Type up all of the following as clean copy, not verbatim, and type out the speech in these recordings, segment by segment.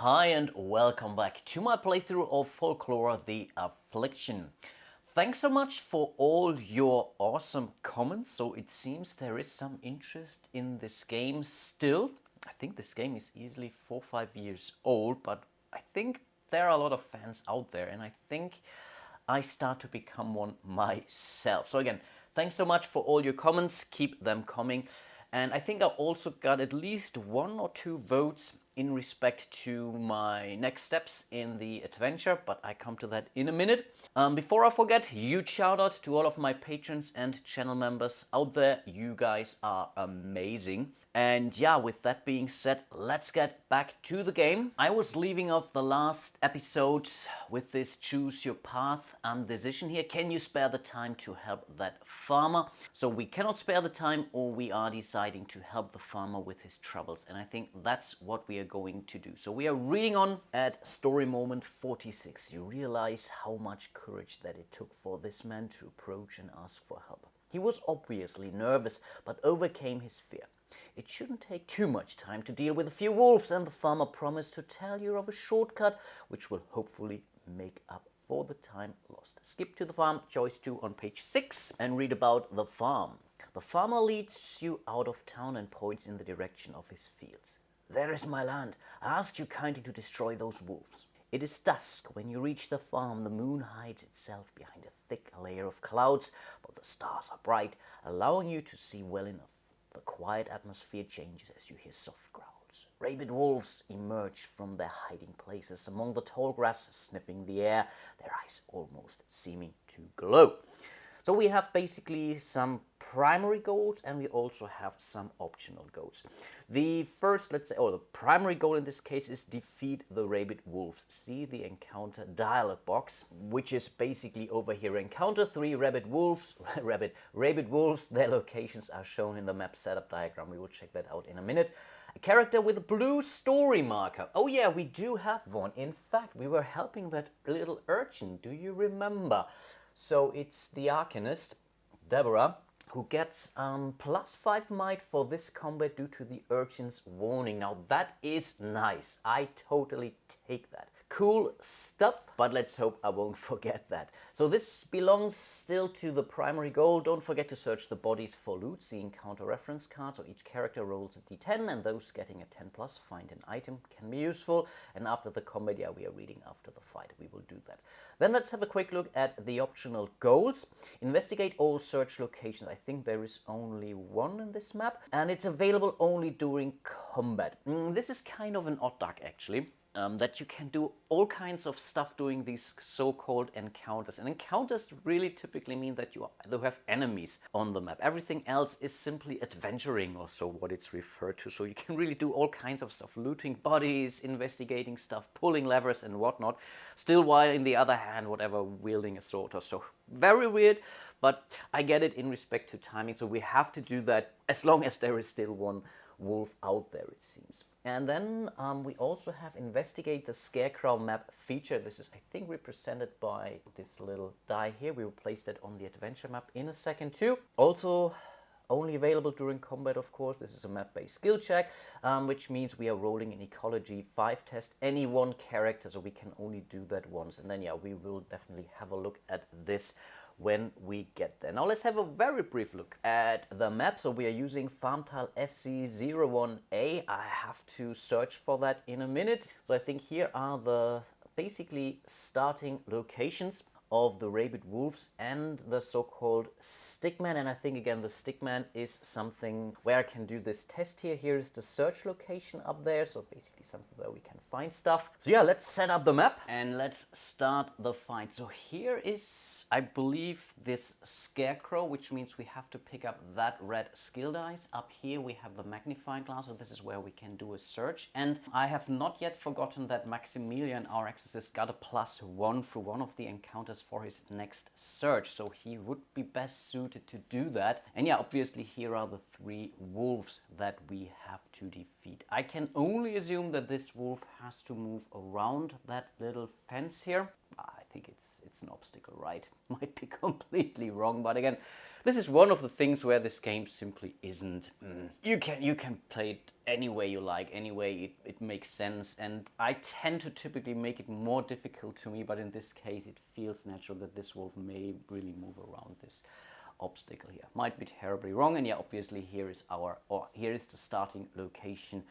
Hi and welcome back to my playthrough of Folklore, the Affliction. Thanks so much for all your awesome comments. So it seems there is some interest in this game still. I think this game is easily 4 or 5 years old, but I think there are a lot of fans out there and I think I start to become one myself. So again, thanks so much for all your comments. Keep them coming. And I think I also got at least 1 or 2 votes in respect to my next steps in the adventure, but I come to that in a minute. Before I forget, huge shout out to all of my patrons and channel members out there. You guys are amazing. And yeah, with that being said, let's get back to the game. I was leaving off the last episode with this choose your path decision here. Can you spare the time to help that farmer? So we cannot spare the time, or we are deciding to help the farmer with his troubles. And I think that's what we are going to do. So we are reading on at story moment 46. You realize how much courage that it took for this man to approach and ask for help. He was obviously nervous, but overcame his fear. It shouldn't take too much time to deal with a few wolves, and the farmer promised to tell you of a shortcut which will hopefully make up for the time lost. Skip to the farm, choice 2 on page 6, and read about the farm. The farmer leads you out of town and points in the direction of his fields. There is my land. I ask you kindly to destroy those wolves. It is dusk when you reach the farm. The moon hides itself behind a thick layer of clouds, but the stars are bright, allowing you to see well enough. The quiet atmosphere changes as you hear soft growls. Rabid wolves emerge from their hiding places among the tall grass, sniffing the air, their eyes almost seeming to glow. So we have basically some primary goals and we also have some optional goals. The first, let's say, the primary goal in this case is defeat the rabid wolves. See the encounter dialog box, which is basically over here. Encounter 3 rabid wolves, rabid wolves. Their locations are shown in the map setup diagram. We will check that out in a minute. A character with a blue story marker. Oh yeah, we do have one. In fact, we were helping that little urchin. Do you remember? So it's the Arcanist, Deborah, who gets +5 might for this combat due to the urchin's warning. Now that is nice. I totally take that. Cool stuff, but let's hope I won't forget that. So this belongs still to the primary goal. Don't forget to search the bodies for loot. See encounter reference cards, so each character rolls a d10 and those getting a 10+ find an item. Can be useful. And after the combat, yeah, we are reading after the fight. We will do that. Then let's have a quick look at the optional goals. Investigate all search locations. I think there is only 1 in this map, and it's available only during combat. This is kind of an odd duck actually. That you can do all kinds of stuff during these so-called encounters. And encounters really typically mean that you have enemies on the map. Everything else is simply adventuring, or so what it's referred to. So you can really do all kinds of stuff, looting bodies, investigating stuff, pulling levers and whatnot. Still while in the other hand, whatever, wielding a sword or so. Very weird, but I get it in respect to timing. So we have to do that as long as there is still one wolf out there, it seems. And then we also have investigate the Scarecrow Map feature. This is, I think, represented by this little die here. We will place that on the adventure map in a second too. Also only available during combat, of course. This is a map-based skill check, which means we are rolling an ecology 5 test, any one character, so we can only do that once. And then yeah, we will definitely have a look at this when we get there. Now let's have a very brief look at the map. So we are using farm tile FC01A. I have to search for that in a minute. So I think here are the basically starting locations of the rabid wolves and the so-called stickman. And I think again the stickman is something where I can do this test here. Here is the search location up there, so basically something where we can find stuff. So yeah, let's set up the map and let's start the fight. So here is, I believe, this Scarecrow, which means we have to pick up that red skill dice. Up here we have the magnifying glass, so this is where we can do a search. And I have not yet forgotten that Maximilian, our exorcist, got a +1 through one of the encounters for his next search, so he would be best suited to do that. And yeah, obviously here are the 3 wolves that we have to defeat. I can only assume that this wolf has to move around that little fence here. I think it's an obstacle, right? Might be completely wrong, but again, this is one of the things where this game simply isn't. You can play it any way you like, any way it makes sense, and I tend to typically make it more difficult to me, but in this case it feels natural that this wolf may really move around this obstacle here. Might be terribly wrong, and yeah, obviously here is the starting location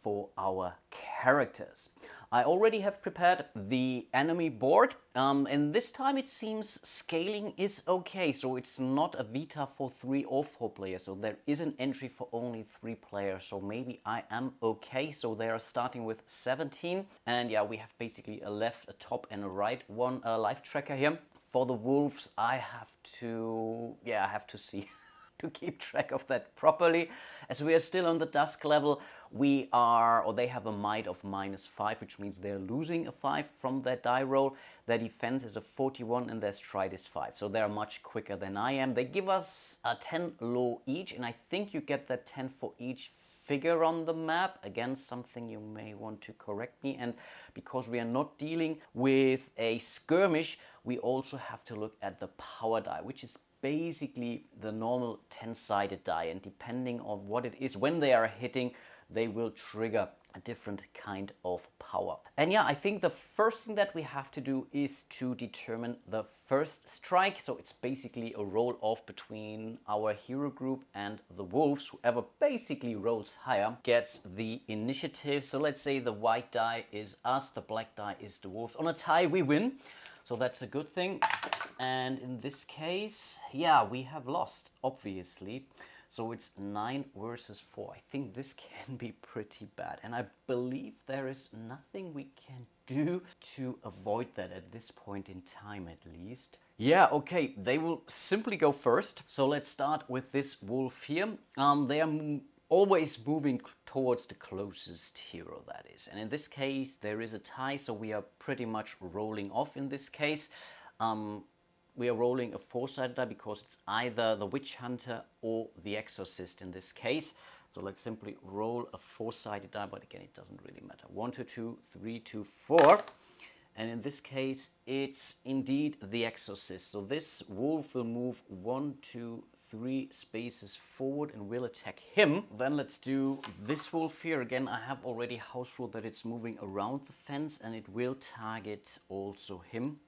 for our characters. I already have prepared the enemy board, and this time it seems scaling is okay, so it's not a Vita for 3 or 4 players, so there is an entry for only 3 players, so maybe I am okay. So they are starting with 17, and yeah, we have basically a left, a top and a right one life tracker here. For the wolves, I have to see to keep track of that properly. As we are still on the dusk level, they have a might of -5, which means they're losing a 5 from their die roll. Their defense is a 41 and their stride is 5. So they're much quicker than I am. They give us a 10 low each, and I think you get that 10 for each figure on the map. Again, something you may want to correct me. And because we are not dealing with a skirmish, we also have to look at the power die, which is basically the normal 10-sided die, and depending on what it is, when they are hitting, they will trigger a different kind of power. And yeah, I think the first thing that we have to do is to determine the first strike. So it's basically a roll off between our hero group and the wolves. Whoever basically rolls higher gets the initiative. So let's say the white die is us, the black die is the wolves. On a tie we win, so that's a good thing. And in this case, yeah, we have lost, obviously. So it's 9 versus 4. I think this can be pretty bad. And I believe there is nothing we can do to avoid that at this point in time, at least. Yeah, okay, they will simply go first. So let's start with this wolf here. They are always moving towards the closest hero, that is. And in this case, there is a tie, so we are pretty much rolling off in this case. We are rolling a 4-sided die because it's either the Witch Hunter or the Exorcist in this case. So let's simply roll a 4-sided die, but again, it doesn't really matter. 1, 2, 2, 3, 2, 4. And in this case, it's indeed the Exorcist. So this wolf will move 1, 2, 3 spaces forward and will attack him. Then let's do this wolf here. Again, I have already house ruled that it's moving around the fence, and it will target also him.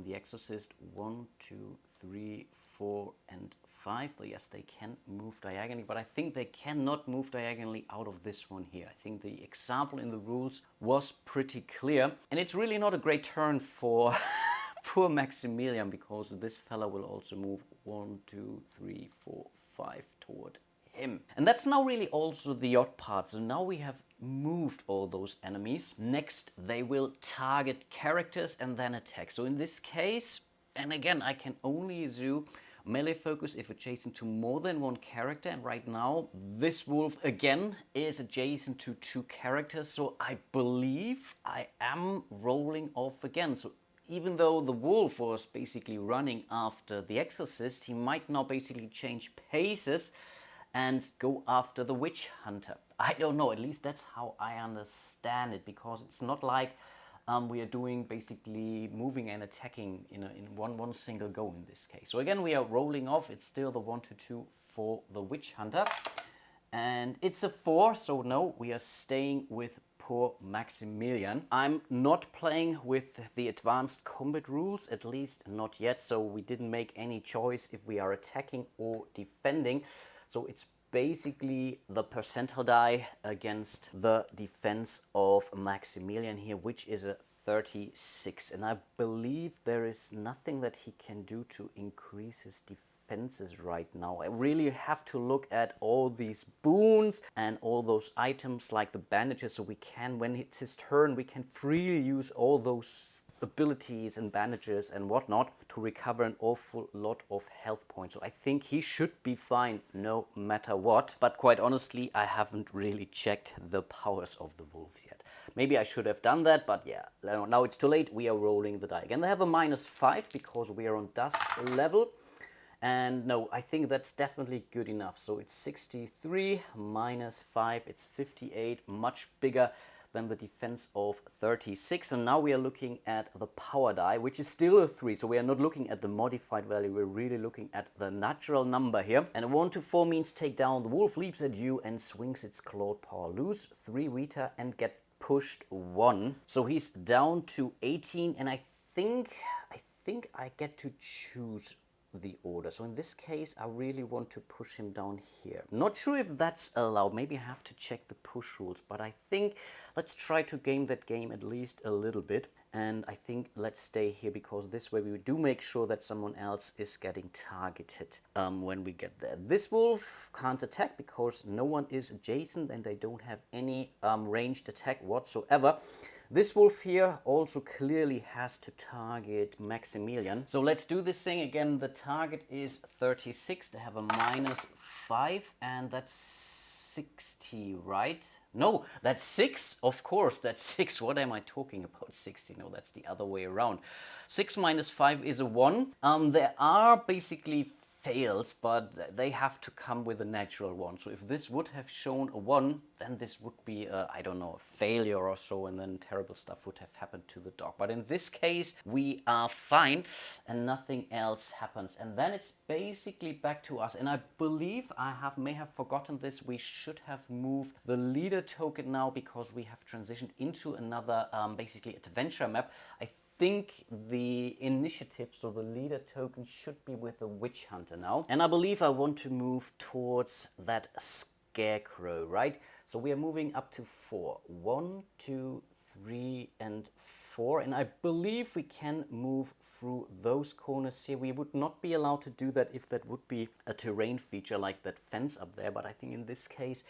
The Exorcist, 1, 2, 3, 4, and 5. So yes, they can move diagonally, but I think they cannot move diagonally out of this one here. I think the example in the rules was pretty clear, and it's really not a great turn for poor Maximilian, because this fella will also move 1, 2, 3, 4, 5 toward him. And that's now really also the odd part. So now we have moved all those enemies. Next, they will target characters and then attack. So in this case, and again, I can only do melee focus if adjacent to more than one character. And right now, this wolf again is adjacent to 2 characters. So I believe I am rolling off again. So even though the wolf was basically running after the Exorcist, he might now basically change paces and go after the Witch Hunter. I don't know, at least that's how I understand it, because it's not like we are doing basically moving and attacking in one single go in this case. So again, we are rolling off. It's still the 1, 2, 2 for the Witch Hunter. And it's a 4, so no, we are staying with poor Maximilian. I'm not playing with the advanced combat rules, at least not yet, so we didn't make any choice if we are attacking or defending. So it's basically the percentile die against the defense of Maximilian here, which is a 36. And I believe there is nothing that he can do to increase his defenses right now. I really have to look at all these boons and all those items like the bandages, so we can, when it's his turn, we can freely use all those abilities and bandages and whatnot to recover an awful lot of health points. So I think he should be fine no matter what. But quite honestly, I haven't really checked the powers of the wolves yet. Maybe I should have done that, but yeah, now it's too late. We are rolling the die again. They have a -5 because we are on dusk level. And no, I think that's definitely good enough. So it's 63 -5, it's 58, much bigger then the defense of 36. And now we are looking at the power die, which is still a 3. So we are not looking at the modified value, we're really looking at the natural number here. And a 1 to 4 means take down. The wolf leaps at you and swings its clawed paw. Lose 3 Vita and get pushed 1. So he's down to 18, and I think I get to choose the order. So in this case, I really want to push him down here. Not sure if that's allowed. Maybe I have to check the push rules, but I think let's try to game that game at least a little bit. And I think let's stay here, because this way we do make sure that someone else is getting targeted when we get there. This wolf can't attack because no one is adjacent and they don't have any ranged attack whatsoever. This wolf here also clearly has to target Maximilian. So let's do this thing again. The target is 36. They have a -5, and that's 60, right? No, that's 6. Of course, that's 6. What am I talking about? 60. No, that's the other way around. 6 minus 5 is a 1. There are basically fails, but they have to come with a natural one. So if this would have shown a 1, then this would be a, I don't know, a failure or so, and then terrible stuff would have happened to the dog. But in this case, we are fine and nothing else happens. And then it's basically back to us. And I believe may have forgotten this. We should have moved the leader token now, because we have transitioned into another basically adventure map. I think the initiative, so the leader token, should be with the witch hunter now. And I believe I want to move towards that scarecrow, right? So we are moving up to 4. 1, 2, 3, and 4. And I believe we can move through those corners here. We would not be allowed to do that if that would be a terrain feature like that fence up there. But I think in this case,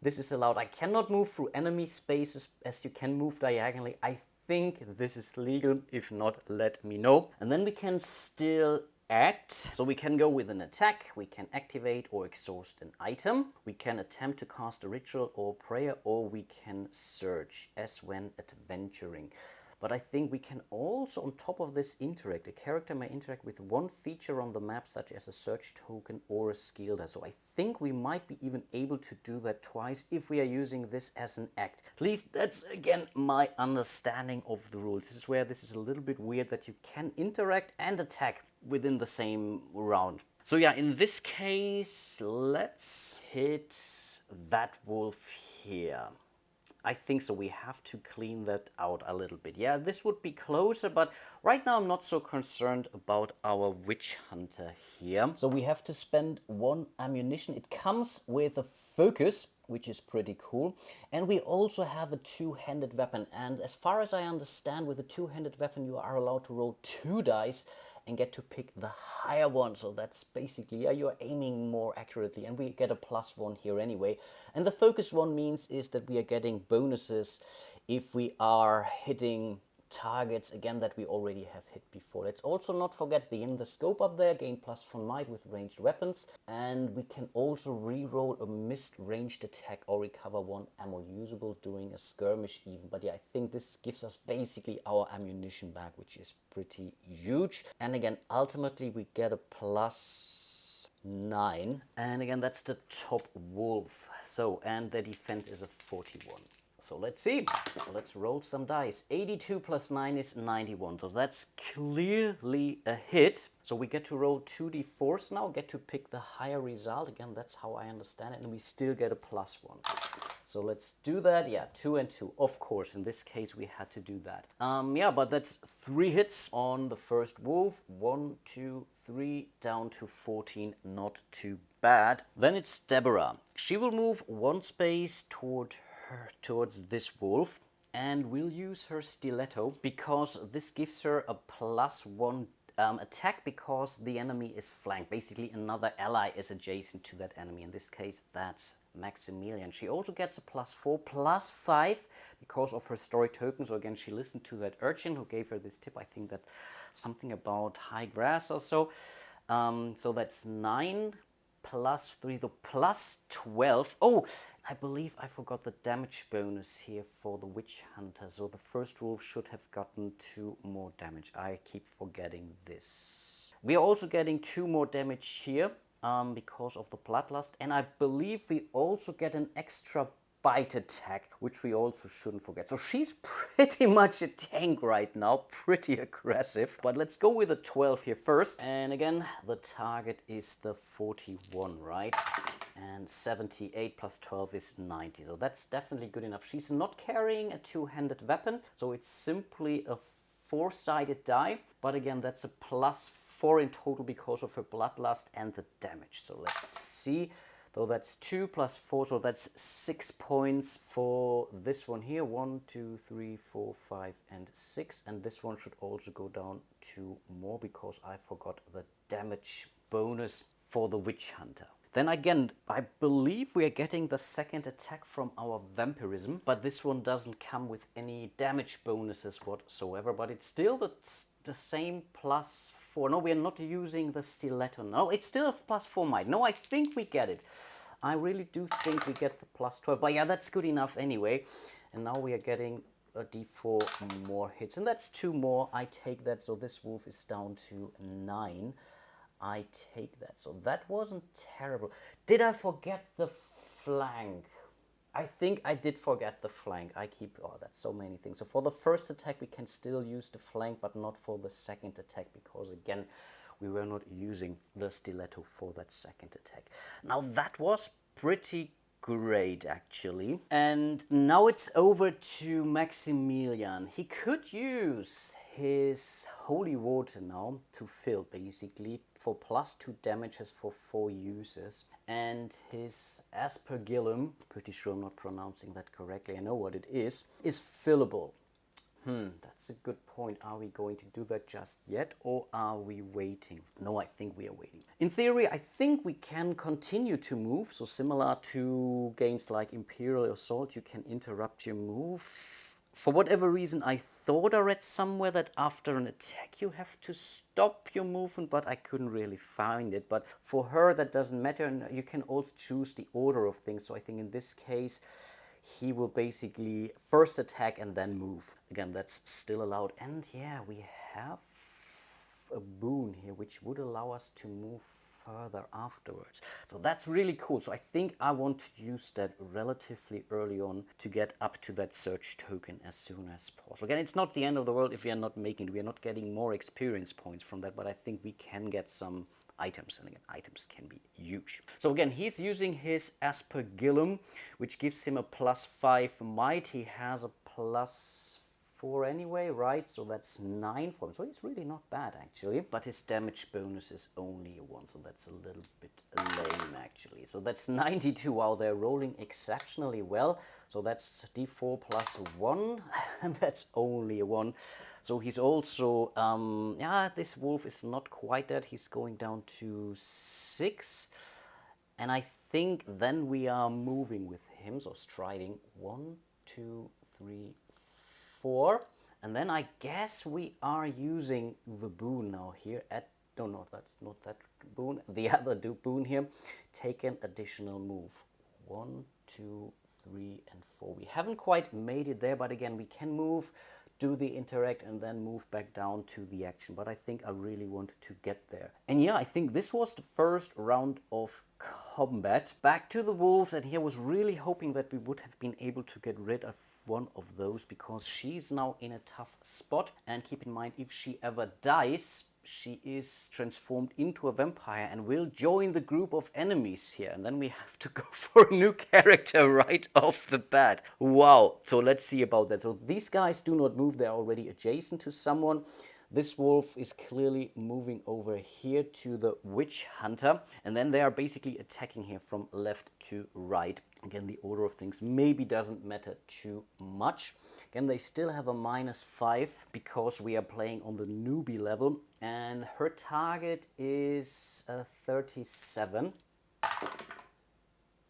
this is allowed. I cannot move through enemy spaces as you can move diagonally. I think this is legal. If not, let me know. And then we can still act. So we can go with an attack, we can activate or exhaust an item, we can attempt to cast a ritual or prayer, or we can search as when adventuring. But I think we can also, on top of this, interact. A character may interact with one feature on the map, such as a search token or a skill die. So I think we might be even able to do that twice if we are using this as an act. At least that's, again, my understanding of the rules. This is where this is a little bit weird, that you can interact and attack within the same round. So yeah, in this case, let's hit that wolf here. I think so. We have to clean that out a little bit. Yeah, this would be closer, but right now I'm not so concerned about our witch hunter here. So we have to spend 1 ammunition. It comes with a focus, which is pretty cool. And we also have a 2-handed weapon. And as far as I understand, with a 2-handed weapon, you are allowed to roll 2 dice and get to pick the higher one. So that's basically, yeah, you're aiming more accurately, and we get a +1 here anyway. And the focus one means is that we are getting bonuses if we are hitting targets again that we already have hit before. Let's also not forget the scope up there, gain +1 might with ranged weapons, and we can also re-roll a missed ranged attack or recover 1 ammo usable during a skirmish even. But yeah, I think this gives us basically our ammunition back, which is pretty huge. And again, ultimately we get a +9, and again that's the top wolf. So, and the defense is a 41. So let's see, let's roll some dice. 82 plus 9 is 91, so that's clearly a hit. So we get to roll 2d4s now, get to pick the higher result. Again, that's how I understand it, and we still get a +1. So let's do that. Yeah, 2 and 2. Of course, in this case, we had to do that. Yeah, but that's 3 hits on the first wolf. 1, 2, 3, down to 14. Not too bad. Then it's Deborah. She will move 1 space towards this wolf, and we'll use her stiletto because this gives her a +1 attack because the enemy is flanked. Basically, another ally is adjacent to that enemy. In this case, that's Maximilian. She also gets a +4, +5 because of her story token. So again, she listened to that urchin who gave her this tip. I think that something about high grass or so. So that's 9 +3, so +12. Oh, I believe I forgot the damage bonus here for the witch hunter. So the first wolf should have gotten 2 more damage. I keep forgetting this. We are also getting 2 more damage here because of the bloodlust. And I believe we also get an extra bite attack, which we also shouldn't forget. So she's pretty much a tank right now, pretty aggressive. But let's go with a 12 here first. And again, the target is the 41, right? And 78 plus 12 is 90. So that's definitely good enough. She's not carrying a two-handed weapon, so it's simply a four-sided die. But again, that's a +4 in total because of her bloodlust and the damage. So let's see. So that's 2 plus 4, so that's 6 points for this one here. 1, 2, 3, 4, 5, and 6. And this one should also go down 2 more because I forgot the damage bonus for the Witch Hunter. Then again, I believe we are getting the second attack from our vampirism, but this one doesn't come with any damage bonuses whatsoever, but it's still the same +4. No, we are not using the stiletto. No, it's still a +4 might. No, I think we get it. I really do think we get the +12, but yeah, that's good enough anyway. And now we are getting a d4 more hits, and that's 2 more. I take that, so this wolf is down to 9. I take that. So that wasn't terrible. Did I forget the flank? I think I did forget the flank. Oh, that's so many things. So for the first attack, we can still use the flank, but not for the second attack, because again, we were not using the stiletto for that second attack. Now that was pretty great, actually. And now it's over to Maximilian. He could use his holy water now to fill, basically, for +2 damages for 4 uses. And his aspergillum, pretty sure I'm not pronouncing that correctly, I know what it is fillable. That's a good point. Are we going to do that just yet, or are we waiting? No, I think we are waiting. In theory, I think we can continue to move. So similar to games like Imperial Assault, you can interrupt your move. For whatever reason, I thought I read somewhere that after an attack you have to stop your movement, but I couldn't really find it. But for her, that doesn't matter, and you can also choose the order of things. So I think in this case, he will basically first attack and then move. Again, that's still allowed. And yeah, we have a boon here, which would allow us to move further afterwards. So that's really cool. So I think I want to use that relatively early on to get up to that search token as soon as possible. Again, it's not the end of the world if we are not making it. We are not getting more experience points from that, but I think we can get some items, and again, items can be huge. So again, he's using his aspergillum, which gives him a +5 might. He has a +4 anyway, right? So that's 9 for him. So he's really not bad, actually. But his damage bonus is only 1, so that's a little bit lame, actually. So that's 92. Wow, they're rolling exceptionally well. So that's d4 plus 1, and that's only a 1. So he's also, yeah, this wolf is not quite dead. He's going down to 6. And I think then we are moving with him, so striding 1, 2, 3, 4. And then I guess we are using the boon now here at, no, that's not that boon, the other boon here. Take an additional move. 1, 2, 3, and 4. We haven't quite made it there, but again, we can move, do the interact, and then move back down to the action. But I think I really wanted to get there. And yeah, I think this was the first round of combat. Back to the wolves, and here was really hoping that we would have been able to get rid of one of those, because she's now in a tough spot. And keep in mind, if she ever dies, she is transformed into a vampire and will join the group of enemies here. And then we have to go for a new character right off the bat. Wow. So let's see about that. So these guys do not move. They're already adjacent to someone. This wolf is clearly moving over here to the witch hunter. And then they are basically attacking here from left to right. Again, the order of things maybe doesn't matter too much. Again, they still have a -5 because we are playing on the newbie level. And her target is 37.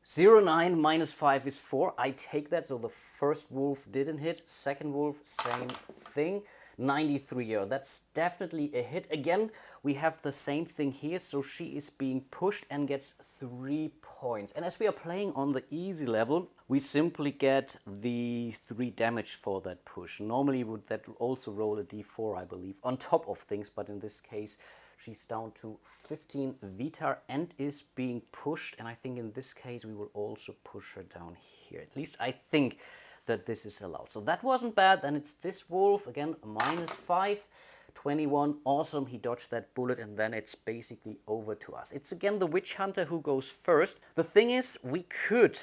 09 -5 is 4. I take that. So the first wolf didn't hit. Second wolf, same thing. 93 here. That's definitely a hit. Again, we have the same thing here. So she is being pushed and gets 3 points. And as we are playing on the easy level, we simply get the 3 damage for that push. Normally would that also roll a d4, I believe, on top of things. But in this case, She's down to 15 Vita and is being pushed. And I think in this case, we will also push her down here. At least I think that this is allowed. So that wasn't bad. Then it's this wolf, again, -5. 21, awesome, he dodged that bullet, and then it's basically over to us. It's again the Witch Hunter who goes first. The thing is, we could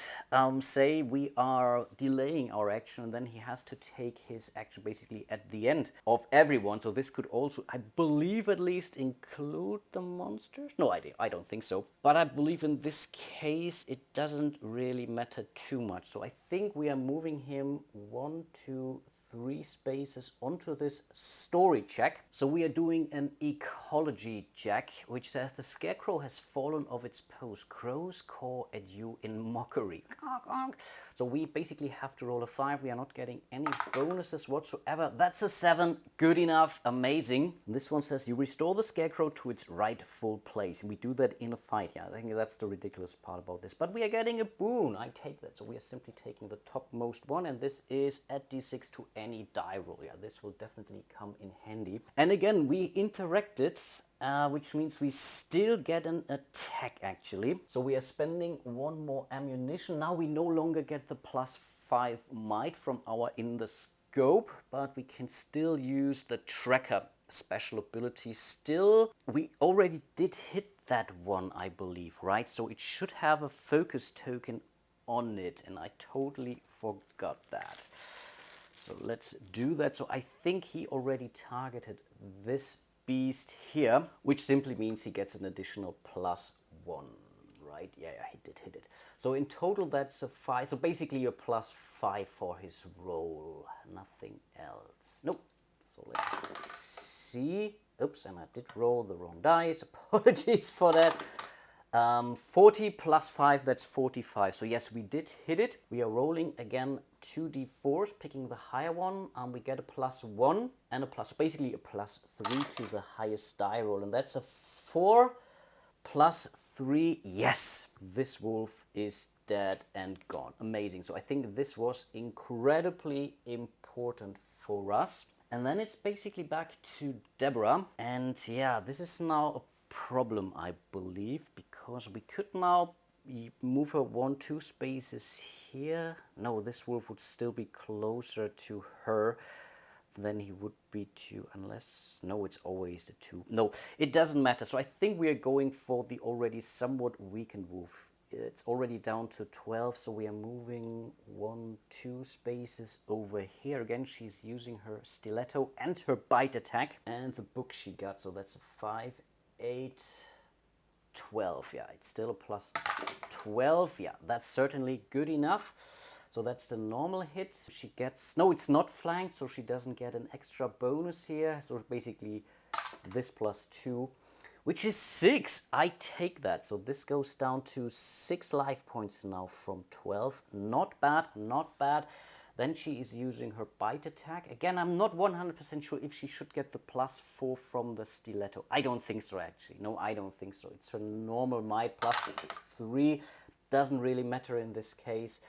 say we are delaying our action, and then he has to take his action basically at the end of everyone. So this could also, I believe at least, include the monsters. No idea, I don't think so. But I believe in this case, it doesn't really matter too much. So I think we are moving him 1, 2, 3 spaces onto this story check. So we are doing an ecology check, which says the Scarecrow has fallen off its post. Crows caw at you in mockery. So we basically have to roll a 5. We are not getting any bonuses whatsoever. That's a 7. Good enough. Amazing. This one says you restore the Scarecrow to its rightful place. And we do that in a fight. Yeah, I think that's the ridiculous part about this. But we are getting a boon. I take that. So we are simply taking the topmost one. And this is at D6 to any die roll. Yeah, this will definitely come in handy. And again, we interacted, which means we still get an attack actually. So we are spending 1 more ammunition. Now we no longer get the +5 might from our in the scope, but we can still use the tracker special ability. Still, we already did hit that one, I believe, right? So it should have a focus token on it, and I totally forgot that. So let's do that. So I think he already targeted this beast here, which simply means he gets an additional +1, right? Yeah, he did hit it. So in total, that's a 5. So basically a +5 for his roll, nothing else. Nope. So let's see. Oops, and I did roll the wrong dice. Apologies for that. 40 + 5, that's 45. So yes, we did hit it. We are rolling again 2d4s, picking the higher one. We get a +1 and a basically a +3 to the highest die roll. And that's a 4 + 3. Yes, this wolf is dead and gone. Amazing. So I think this was incredibly important for us. And then it's basically back to Deborah. And yeah, this is now a problem, I believe, because we could now move her 1, 2 spaces here. No, this wolf would still be closer to her than he would be to, unless, no, it's always the 2. No, it doesn't matter. So I think we are going for the already somewhat weakened wolf. It's already down to 12, so we are moving 1, 2 spaces over here. Again, she's using her stiletto and her bite attack and the book she got. So that's a 5, 8, 12. Yeah, it's still a +12. Yeah, that's certainly good enough. So that's the normal hit. She gets, no, it's not flanked, so she doesn't get an extra bonus here. So basically this +2, which is 6. I take that. So this goes down to 6 life points now from 12. Not bad, not bad. Then she is using her bite attack. Again, I'm not 100% sure if she should get the +4 from the stiletto. I don't think so, actually. No, I don't think so. It's her normal might +3. Doesn't really matter in this case.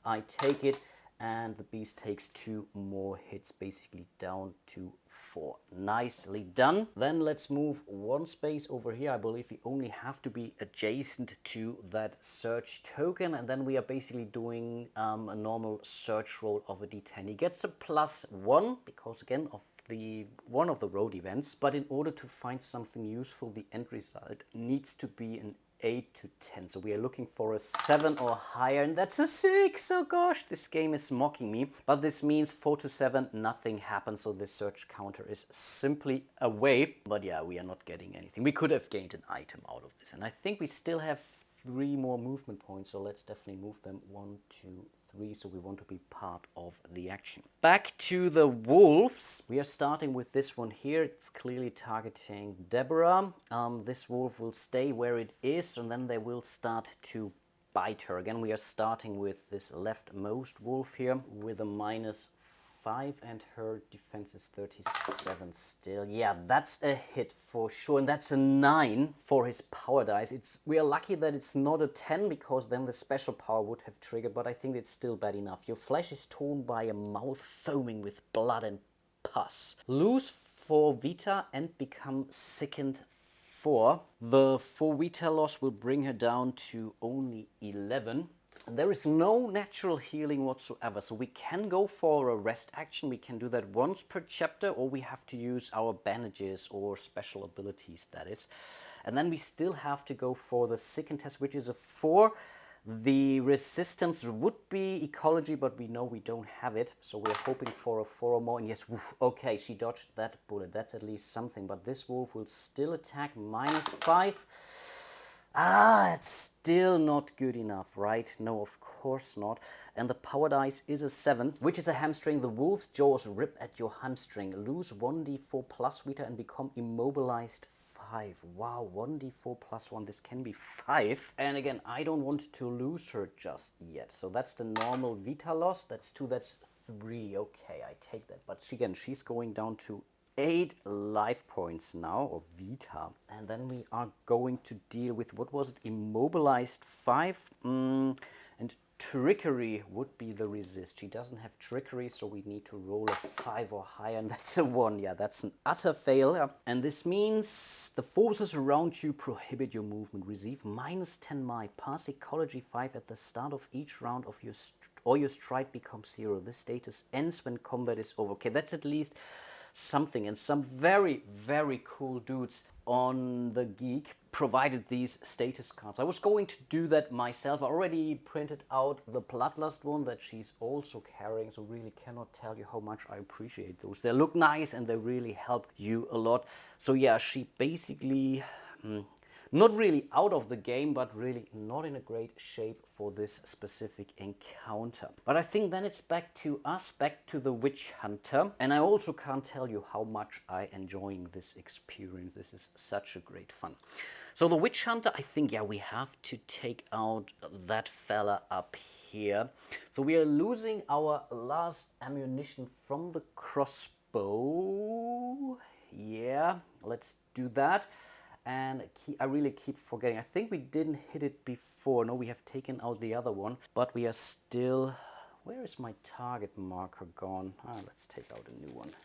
I take it, and the beast takes 2 more hits, basically down to 4. Nicely done. Then let's move 1 space over here. I believe we only have to be adjacent to that search token, and then we are basically doing a normal search roll of a d10. He gets a +1 because, again, of the one of the road events, but in order to find something useful, the end result needs to be an 8 to 10. So we are looking for a 7 or higher, and that's a 6. Oh gosh, this game is mocking me. But this means 4 to 7, nothing happens. So this search counter is simply away. But yeah, we are not getting anything. We could have gained an item out of this. And I think we still have 3 more movement points. So let's definitely move them 1, 2, 3. So we want to be part of the action. Back to the wolves. We are starting with this one here. It's clearly targeting Deborah. This wolf will stay where it is, and then they will start to bite her. Again, we are starting with this leftmost wolf here with a -5, and her defense is 37 still. Yeah, that's a hit for sure, and that's a 9 for his power dice. We are lucky that it's not a 10, because then the special power would have triggered, but I think it's still bad enough. Your flesh is torn by a mouth foaming with blood and pus. Lose 4 Vita and become sickened 4. The 4 Vita loss will bring her down to only 11. There is no natural healing whatsoever, so we can go for a rest action. We can do that once per chapter, or we have to use our bandages or special abilities, that is. And then we still have to go for the Sicken test, which is a 4. The resistance would be ecology, but we know we don't have it, so we're hoping for a 4 or more. And yes, woof, okay, she dodged that bullet. That's at least something, but this wolf will still attack -5. It's still not good enough, right? No, of course not. And the power dice is a 7, which is a hamstring. The wolf's jaws rip at your hamstring. Lose 1d4 plus Vita and become immobilized 5. Wow, 1d4 plus 1, this can be 5. And again, I don't want to lose her just yet. So that's the normal Vita loss. That's 2, that's 3. Okay, I take that. But again, she's going down to 8 life points now, or Vita. And then we are going to deal with, what was it, immobilized 5. And trickery would be the resist. She doesn't have trickery, so we need to roll a 5 or higher, and that's a 1. Yeah, that's an utter failure. And this means the forces around you prohibit your movement. Receive -10 might. Pass ecology 5 at the start of each round of your stride becomes 0. This status ends when combat is over. Okay, that's at least something. And some very, very cool dudes on the Geek provided these status cards. I was going to do that myself. I already printed out the Bloodlust one that she's also carrying, so really cannot tell you how much I appreciate those. They look nice and they really help you a lot. So yeah, she basically not really out of the game, but really not in a great shape for this specific encounter. But I think then it's back to us, back to the Witch Hunter. And I also can't tell you how much I enjoying this experience. This is such a great fun. So the Witch Hunter, I think, yeah, we have to take out that fella up here. So we are losing our last ammunition from the crossbow. Yeah, let's do that. And I really keep forgetting. I think we didn't hit it before. No, we have taken out the other one. But we are still... Where is my target marker gone? Let's take out a new one.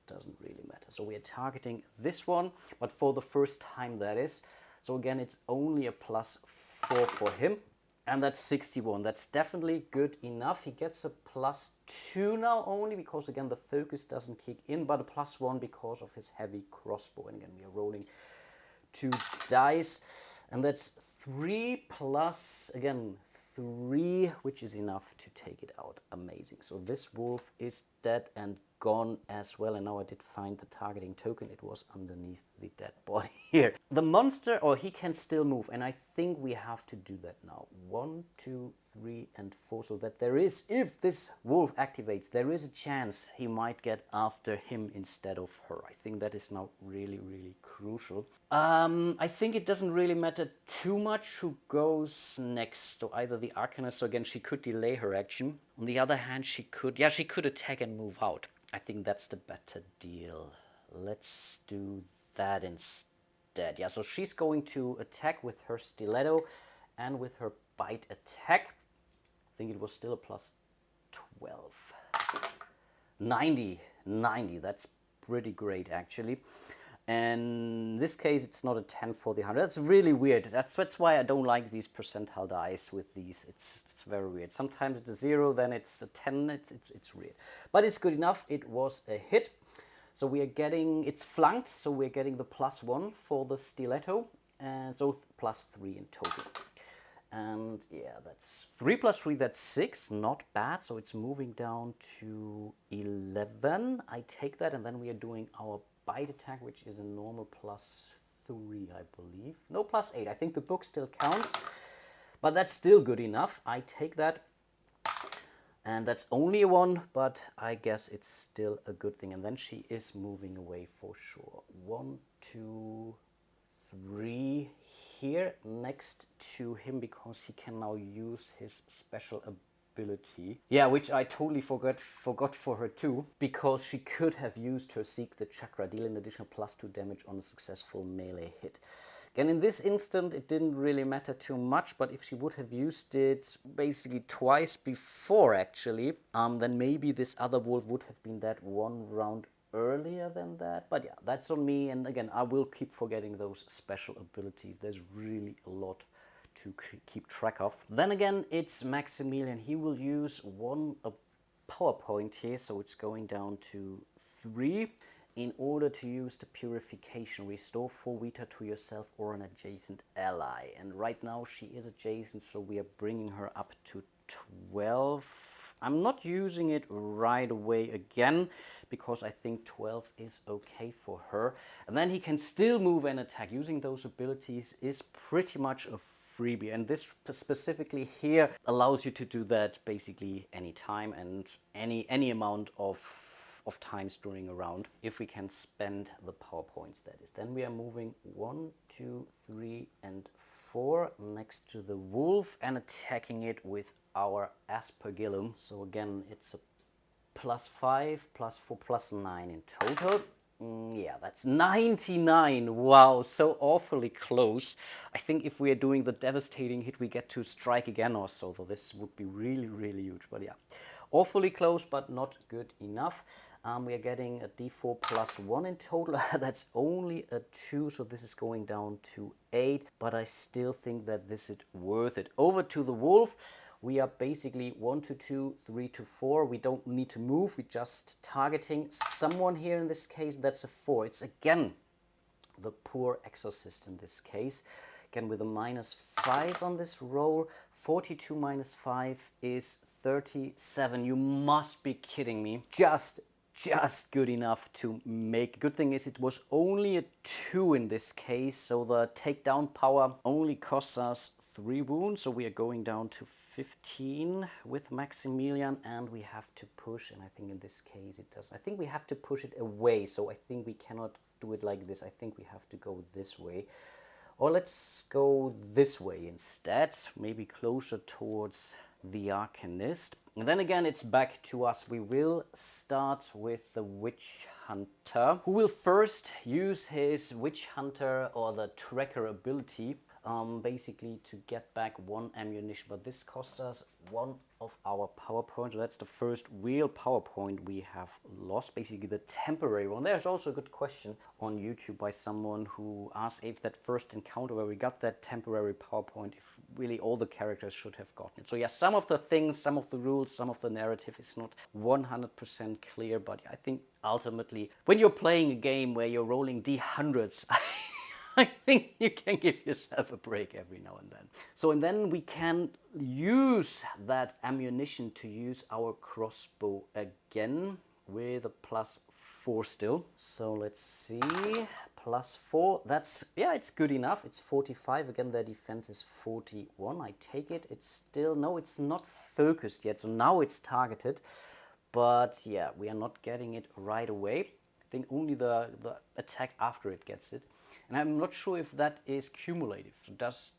Doesn't really matter. So we are targeting this one, but for the first time, that is. So again, it's only a +4 for him. And that's 61. That's definitely good enough. He gets a +2 now only because, again, the focus doesn't kick in, but a +1 because of his heavy crossbow. And again, we are rolling 2 dice. And that's 3 plus, again, 3, which is enough to take it out. Amazing. So this wolf is dead and gone as well. And now I did find the targeting token. It was underneath the dead body here. The monster, or he can still move. And I think we have to do that now. 1, 2, 3, and 4. So that there is, if this wolf activates, there is a chance he might get after him instead of her. I think that is now really, really crucial. I think it doesn't really matter too much who goes next. So either the Arcanist, so again, she could delay her action. On the other hand, she could attack and move out. I think that's the better deal. Let's do that instead. Yeah, so she's going to attack with her stiletto and with her bite attack. I think it was still a +12. 90. That's pretty great, actually. And in this case, it's not a 10 for the 100. That's really weird. That's why I don't like these percentile dice with these. It's very weird. Sometimes it's a 0, then it's a 10. It's weird. But it's good enough. It was a hit. So we are getting, it's flanked, so we're getting the +1 for the stiletto. And so +3 in total. And yeah, that's 3 plus 3, that's 6. Not bad. So it's moving down to 11. I take that, and then we are doing our bite attack, which is a normal +3, I believe. No, +8. I think the book still counts, but that's still good enough. I take that, and that's only a 1, but I guess it's still a good thing. And then she is moving away for sure. 1, 2, 3 here next to him, because he can now use his special ability. Yeah, which I totally forgot for her too, because she could have used her Seek the Chakra, deal an additional +2 damage on a successful melee hit. Again, in this instant, it didn't really matter too much, but if she would have used it basically twice before, actually, then maybe this other wolf would have been dead 1 round earlier than that. But yeah, that's on me. And again, I will keep forgetting those special abilities. There's really a lot to keep track of. Then again, it's Maximilian. He will use one power point here, so it's going down to 3. In order to use the purification, restore 4 Vita to yourself or an adjacent ally. And right now she is adjacent, so we are bringing her up to 12. I'm not using it right away again, because I think 12 is okay for her. And then he can still move and attack. Using those abilities is pretty much a freebie, and this specifically here allows you to do that basically any time and any amount of times during a round, if we can spend the power points, that is. Then we are moving 1, 2, 3, and 4 next to the wolf and attacking it with our Aspergillum. So again, it's a +5, +4, +9 in total. Yeah, that's 99. Wow, so awfully close. I think if we are doing the devastating hit, we get to strike again or so. So this would be really, really huge. But yeah, awfully close, but not good enough. We are getting a d4 +1 in total. That's only a 2, so this is going down to 8. But I still think that this is worth it. Over to the wolf. We are basically 1 to 2, 3 to 4. We don't need to move. We're just targeting someone here in this case. That's a 4. It's again the poor exorcist in this case. Again with a -5 on this roll. 42 minus 5 is 37. You must be kidding me. Just good enough to make. Good thing is it was only a 2 in this case, so the takedown power only costs us 3 wounds, so we are going down to 15 with Maximilian, and we have to push, and I think in this case it does. I think we have to push it away, so I think we cannot do it like this. I think we have to go this way. Or let's go this way instead, maybe closer towards the Arcanist. And then again, it's back to us. We will start with the Witch Hunter, who will first use his Witch Hunter or the Tracker ability, basically to get back 1 ammunition. But this costs us 1 of our power points. So that's the first real power point we have lost, basically the temporary one. There's also a good question on YouTube by someone who asked if that first encounter where we got that temporary power point, if really all the characters should have gotten it. So yeah, some of the things, some of the rules, some of the narrative is not 100% clear, but I think ultimately when you're playing a game where you're rolling d100s, I think you can give yourself a break every now and then. So, and then we can use that ammunition to use our crossbow again with a +4 still. So let's see, +4, that's, yeah, it's good enough. It's 45, again their defense is 41. I take it. It's still, no, it's not focused yet, so now it's targeted. But yeah, we are not getting it right away. I think only the attack after it gets it. And I'm not sure if that is cumulative.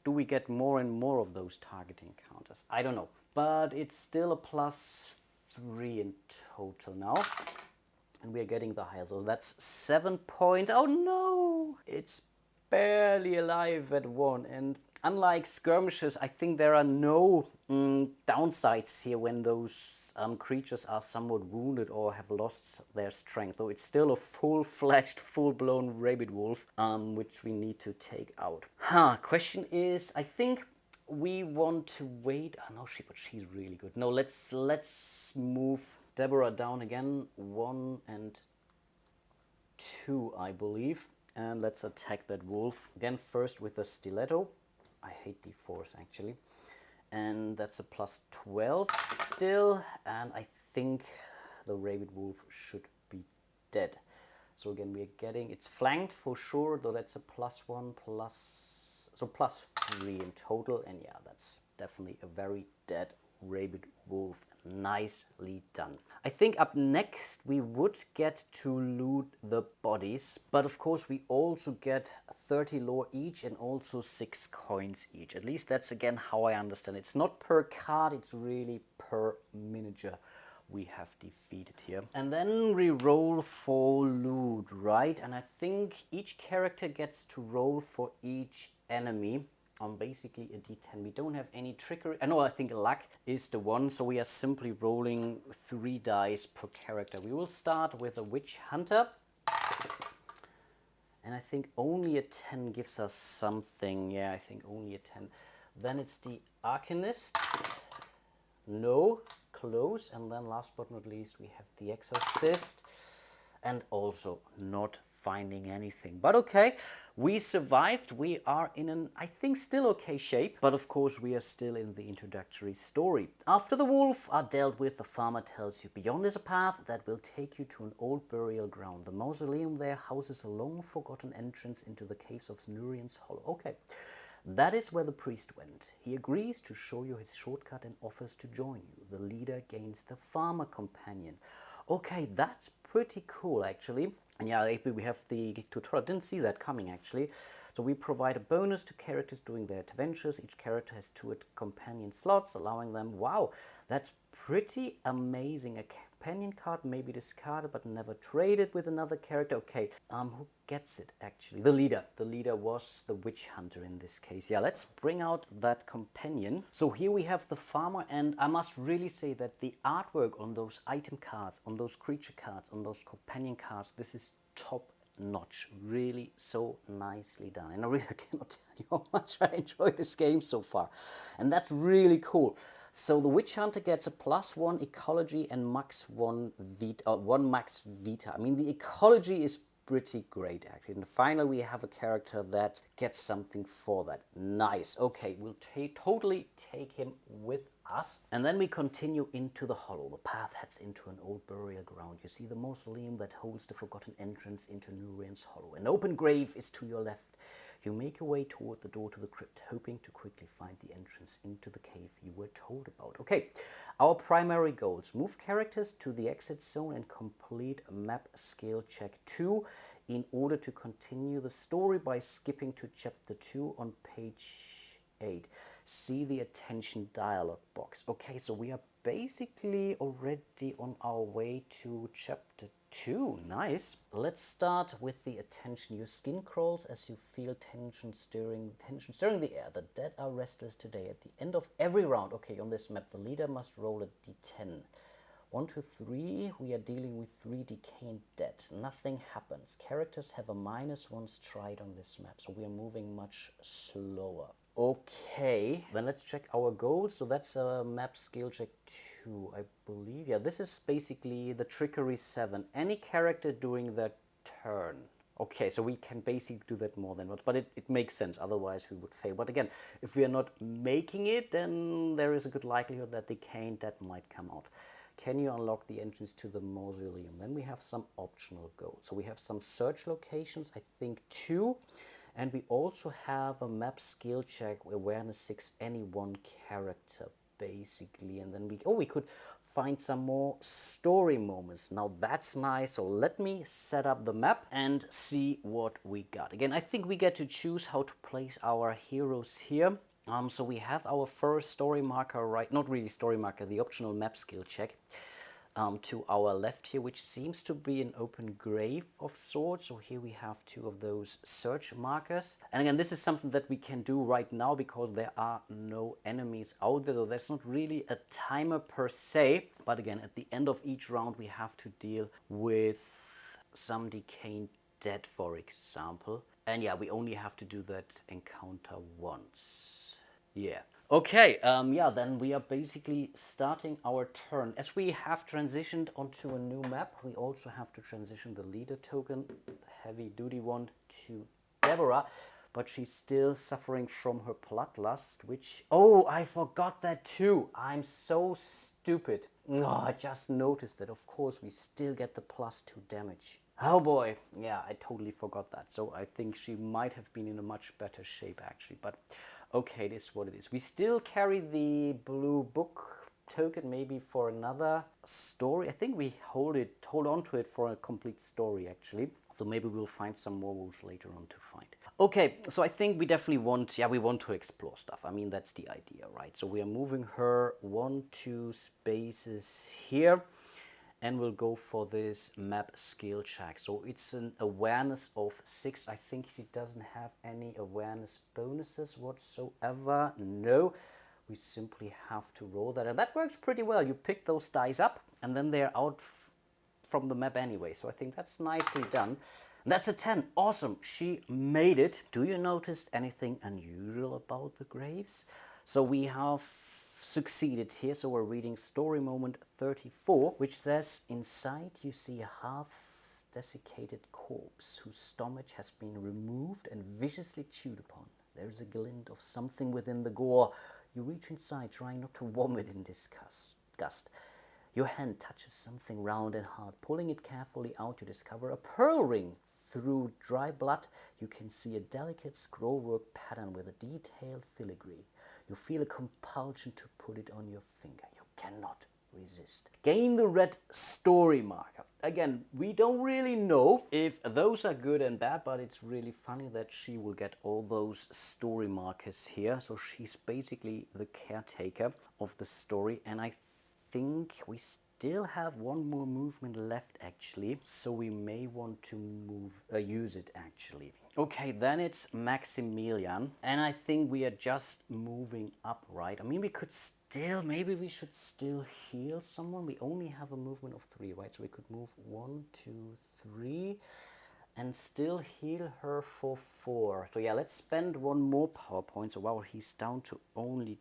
Do we get more and more of those targeting counters? I don't know. But it's still a +3 in total now. And we are getting the higher. So that's 7 points. Oh no! It's barely alive at 1. And unlike skirmishes, I think there are no downsides here when those creatures are somewhat wounded or have lost their strength. So it's still a full-fledged, full-blown rabid wolf, which we need to take out. Question is, I think we want to wait. Oh no, but she's really good. No, let's move Deborah down again. 1 and 2, I believe. And let's attack that wolf. Again, first with the stiletto. I hate d4s actually. And that's a +12 still. And I think the rabid wolf should be dead. So again, we are getting, it's flanked for sure, though that's a +1 so +3 in total. And yeah, that's definitely a very dead rabid wolf. Nicely done. I think up next we would get to loot the bodies, but of course we also get 30 lore each and also 6 coins each. At least that's again how I understand it. It's not per card, it's really per miniature we have defeated here. And then we roll for loot, right? And I think each character gets to roll for each enemy. basically a D10. We don't have any trickery. I know, I think luck is the one, so we are simply rolling 3 dice per character. We will start with a Witch Hunter. And I think only a 10 gives us something. Yeah, I think only a 10. Then it's the Arcanist. No, close. And then last but not least, we have the Exorcist. And also not finding anything. But okay, we survived. We are in an, I think, still okay shape. But of course, we are still in the introductory story. After the wolf are dealt with, the farmer tells you beyond is a path that will take you to an old burial ground. The mausoleum there houses a long forgotten entrance into the caves of Snurian's Hollow. Okay. That is where the priest went. He agrees to show you his shortcut and offers to join you. The leader gains the farmer companion. Okay, that's pretty cool actually. And yeah, we have the tutorial. Didn't see that coming actually. So we provide a bonus to characters doing their adventures. Each character has 2 companion slots, allowing them, wow, that's pretty amazing. A companion card may be discarded but never traded with another character. Okay, who gets it actually? The leader. The leader was the witch hunter in this case. Yeah, let's bring out that companion. So here we have the farmer, and I must really say that the artwork on those item cards, on those creature cards, on those companion cards, this is top notch, really so nicely done. And I really cannot tell you how much I enjoy this game so far, and that's really cool. So the Witch Hunter gets a +1 ecology and max 1 vita, 1 max vita. I mean, the ecology is pretty great actually. In the final we have a character that gets something for that. Nice. Okay, we'll totally take him with us. And then we continue into the hollow. The path heads into an old burial ground. You see the mausoleum that holds the forgotten entrance into Nurian's Hollow. An open grave is to your left. You make your way toward the door to the crypt, hoping to quickly find the entrance into the cave you were told about. Okay, our primary goals. Move characters to the exit zone and complete map skill check 2 in order to continue the story by skipping to chapter 2 on page 8. See the attention dialog box. Okay, so we are basically already on our way to chapter 2. Nice. Let's start with the attention. Your skin crawls as you feel tension stirring the air. The dead are restless today. At the end of every round, okay, on this map, the leader must roll a d10. 1 to 3, we are dealing with 3 decaying dead. Nothing happens. Characters have a -1 stride on this map, so we are moving much slower. Okay, then let's check our goals. So that's a map skill check 2, I believe. Yeah, this is basically the trickery 7. Any character during their turn. Okay, so we can basically do that more than once, but it makes sense, otherwise we would fail. But again, if we are not making it, then there is a good likelihood that Decaying Dead might come out. Can you unlock the entrance to the mausoleum? Then we have some optional goals. So we have some search locations, I think 2. And we also have a map skill check, awareness 6, any one character, basically. And then we could find some more story moments. Now that's nice. So let me set up the map and see what we got. Again, I think we get to choose how to place our heroes here. So we have our first story marker, right? Not really story marker, the optional map skill check. To our left here, which seems to be an open grave of sorts. So here we have 2 of those search markers. And again, this is something that we can do right now because there are no enemies out there. So there's not really a timer per se. But again, at the end of each round, we have to deal with some decaying dead, for example. And yeah, we only have to do that encounter once. Yeah. Okay, yeah, then we are basically starting our turn. As we have transitioned onto a new map, we also have to transition the leader token, the heavy duty one, to Deborah. But she's still suffering from her bloodlust, which... Oh, I forgot that too. I'm so stupid. Oh, I just noticed that. Of course, we still get the +2 damage. Oh boy, yeah, I totally forgot that. So I think she might have been in a much better shape actually, but... Okay, it is what it is. We still carry the blue book token maybe for another story. I think we hold on to it for a complete story actually. So maybe we'll find some more wolves later on to find. Okay, so I think we definitely we want to explore stuff. I mean, that's the idea, right? So we are moving her 1, 2 spaces here. and we'll go for this map skill check. So it's an awareness of 6. I think she doesn't have any awareness bonuses whatsoever. No, we simply have to roll that, and that works pretty well. You pick those dice up and then they're out from the map anyway, so I think that's nicely done. That's a 10. Awesome, she made it. Do you notice anything unusual about the graves? So we have succeeded here. So we're reading story moment 34, which says, inside you see a half desiccated corpse whose stomach has been removed and viciously chewed upon. There's a glint of something within the gore. You reach inside, trying not to vomit in disgust. Your hand touches something round and hard. Pulling it carefully out, you discover a pearl ring. Through dry blood, you can see a delicate scrollwork pattern with a detailed filigree. You feel a compulsion to put it on your finger. You cannot resist. Gain the red story marker. Again, we don't really know if those are good and bad, but it's really funny that she will get all those story markers here. So she's basically the caretaker of the story, and I think we still have one more movement left actually, so we may want to use it actually. Okay, then it's Maximilian, and I think we are just moving up, right? I mean, we could still, maybe we should still heal someone. We only have a movement of 3, right? So we could move 1, 2, 3 and still heal her for 4. So yeah, let's spend one more power point. So wow, he's down to only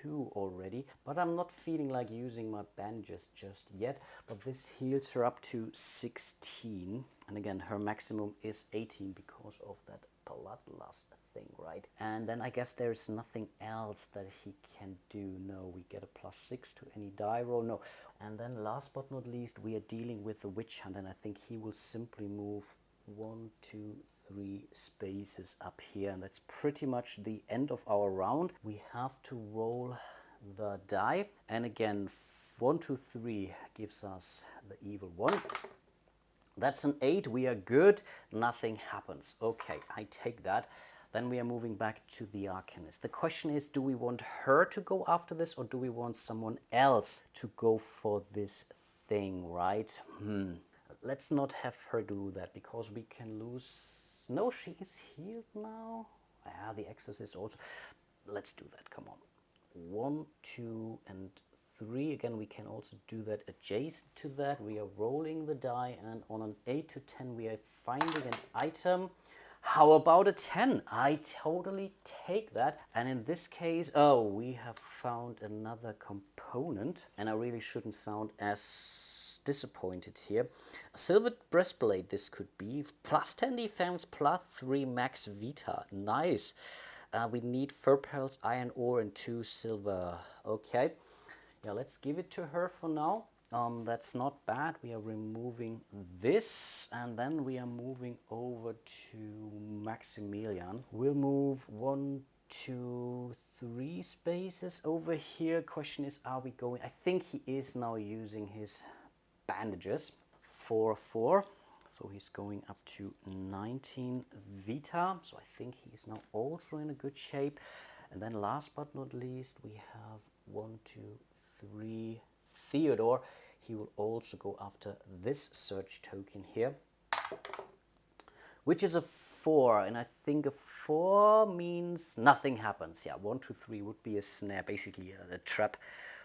2 already, but I'm not feeling like using my bandages just yet. But this heals her up to 16, and again her maximum is 18 because of that bloodlust thing, right? And then I guess there's nothing else that he can do. No, we get a +6 to any die roll. No. And then last but not least, we are dealing with the witch hunt, and I think he will simply move 1, 2, 3 spaces up here, and that's pretty much the end of our round. We have to roll the die, and again 1, 2, 3 gives us the evil 1. That's an 8. We are good. Nothing happens. Okay, I take that. Then we are moving back to the Arcanist. The question is, do we want her to go after this, or do we want someone else to go for this thing, right? Let's not have her do that, because we can lose. No, she is healed now. Ah, the Exorcist also. Let's do that, come on. 1, 2, and 3. Again, we can also do that adjacent to that. We are rolling the die, and on an 8 to 10, we are finding an item. How about a 10? I totally take that. And in this case, oh, we have found another component, and I really shouldn't sound as disappointed here. A silver breastplate, this could be. +10 defense, +3 max vita. Nice. We need fur pearls, iron ore, and 2 silver. Okay. Yeah, let's give it to her for now. That's not bad. We are removing this, and then we are moving over to Maximilian. We'll move 1, 2, 3 spaces over here. Question is, are we going? I think he is now using his bandages for 4. So he's going up to 19 vita. So I think he's now also in a good shape. And then last but not least, we have 1, 2, 3 Theodore. He will also go after this search token here, which is a 4, and I think a 4 means nothing happens. Yeah, 1, 2, 3 would be a snare, basically a trap,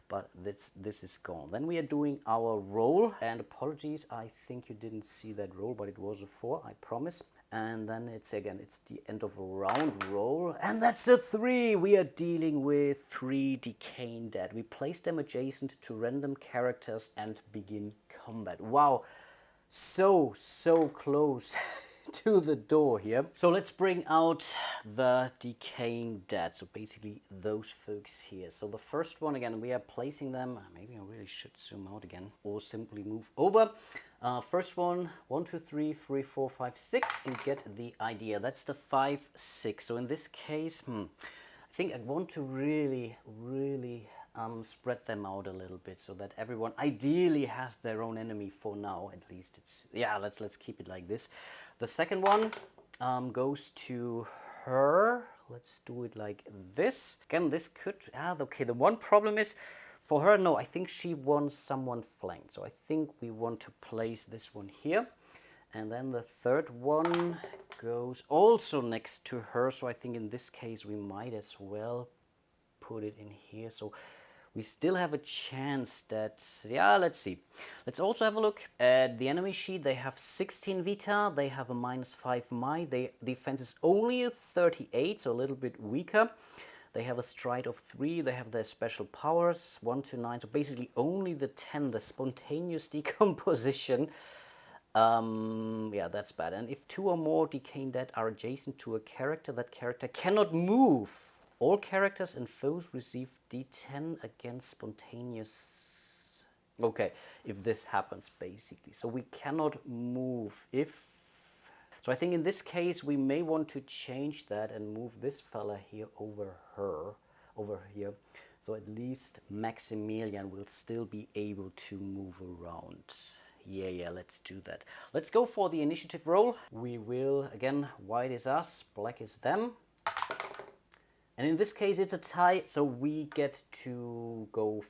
but this is gone. Then we are doing our roll, and apologies, I think you didn't see that roll, but it was a 4, I promise. And then it's the end of a round roll, and that's a 3. We are dealing with 3 Decaying Dead. We place them adjacent to random characters and begin combat. Wow, so close to the door here. So let's bring out the Decaying Dead. So basically those folks here. So the first one, again, we are placing them. Maybe I really should zoom out again, or simply move over. First one, 1, 2, 3, 4, 5, 6. You get the idea. That's the 5, 6. So in this case, I think I want to really spread them out a little bit, so that everyone ideally has their own enemy for now. At least it's, yeah. Let's keep it like this. The second one goes to her. Let's do it like this. Again, this could. Okay. The one problem is, For her, no, I think she wants someone flanked. So I think we want to place this one here. And then the third one goes also next to her. So I think in this case we might as well put it in here. So we still have a chance that, yeah, let's see. Let's also have a look at the enemy sheet. They have 16 Vita, they have a -5 Mai. Their defense is only a 38, so a little bit weaker. They have a stride of 3, they have their special powers, 1 to 9, so basically only the 10, the spontaneous decomposition. Yeah, that's bad. And if 2 or more Decaying Dead are adjacent to a character, that character cannot move. All characters and foes receive D10 against spontaneous. Okay, if this happens basically. So we cannot move if... So I think in this case we may want to change that and move this fella here over here. So at least Maximilian will still be able to move around. Yeah, let's do that. Let's go for the initiative roll. We will, again, white is us, black is them. And in this case it's a tie, so we get to go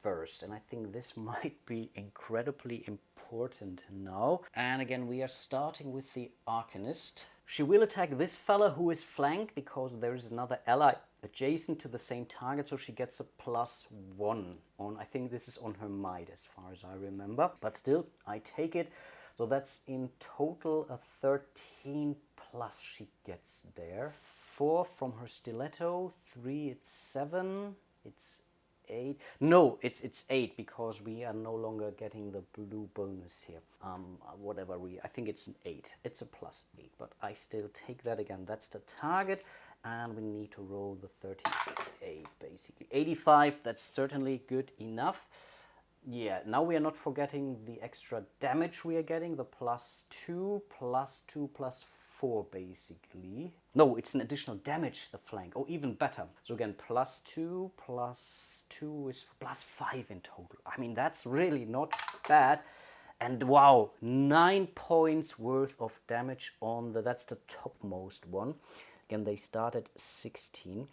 first. And I think this might be incredibly important now. And again, we are starting with the Arcanist. She will attack this fella who is flanked because there is another ally adjacent to the same target, so she gets a +1 on, I think this is on her might as far as I remember, but still I take it. So that's in total a 13 plus she gets there. 4 from her stiletto, 3 it's 7, it's 8. No, it's 8 because we are no longer getting the blue bonus here. I think it's an 8. It's a +8, but I still take that again. That's the target, and we need to roll the 38 basically. 85, that's certainly good enough. Yeah, now we are not forgetting the extra damage we are getting, the +2, +2, +4 basically. No, it's an additional damage, the flank. Oh, even better. So again, +2, +2 is +5 in total. I mean, that's really not bad. And wow, 9 points worth of damage on that's the topmost one. Again, they start at 16.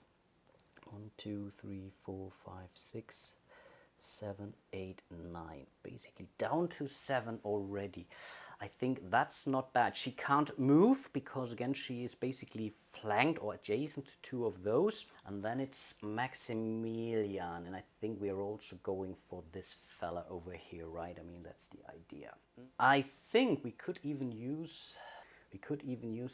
1, 2, 3, 4, 5, 6, 7, 8, 9. Basically down to 7 already. I think that's not bad. She can't move because, again, she is basically flanked or adjacent to 2 of those. And then it's Maximilian. And I think we are also going for this fella over here, right? I mean, that's the idea. I think we could even use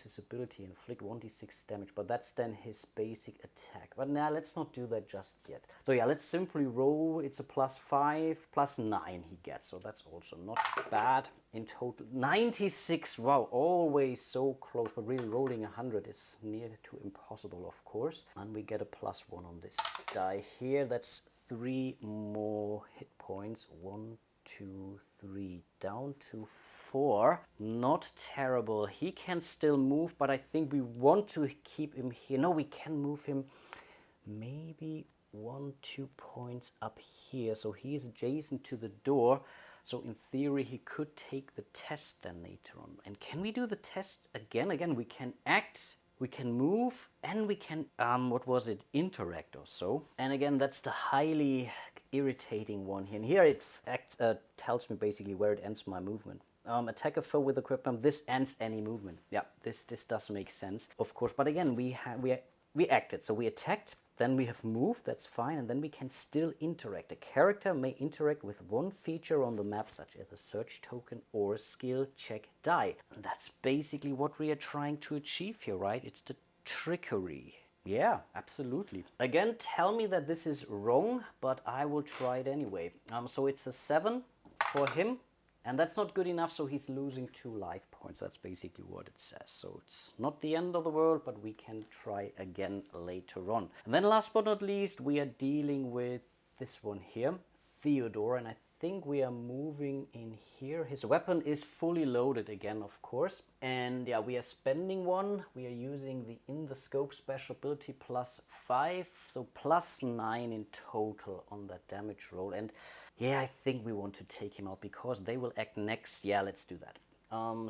his ability, inflict 1d6 damage, but that's then his basic attack. But now let's not do that just yet. So yeah, let's simply roll. It's a +5, +9 he gets, so that's also not bad. In total, 96, wow, always so close, but really rolling 100 is near to impossible, of course. And we get a +1 on this die here. That's 3 more hit points. 1, 2, 3, down to 4. Not terrible. He can still move, but I think we want to keep him here. No, we can move him maybe 1, 2 points up here. So he is adjacent to the door. So in theory, he could take the test then later on. And can we do the test again? Again, we can act, we can move, and we can, interact or so. And again, that's the highly irritating one here. And here it tells me basically where it ends my movement. Attack a foe with equipment. This ends any movement. Yeah, this does make sense, of course. But again, we acted. So we attacked. Then we have moved, that's fine, and then we can still interact. A character may interact with one feature on the map, such as a search token or a skill check die. And that's basically what we are trying to achieve here, right? It's the trickery. Yeah, absolutely. Again, tell me that this is wrong, but I will try it anyway. So it's a 7 for him. And that's not good enough, so he's losing 2 life points. That's basically what it says. So it's not the end of the world, but we can try again later on. And then last but not least, we are dealing with this one here, Theodore, and I think we are moving in here. His weapon is fully loaded again, of course. And yeah, we are spending 1. We are using the in the scope special ability +5, so +9 in total on that damage roll. And yeah, I think we want to take him out because they will act next. Yeah, let's do that.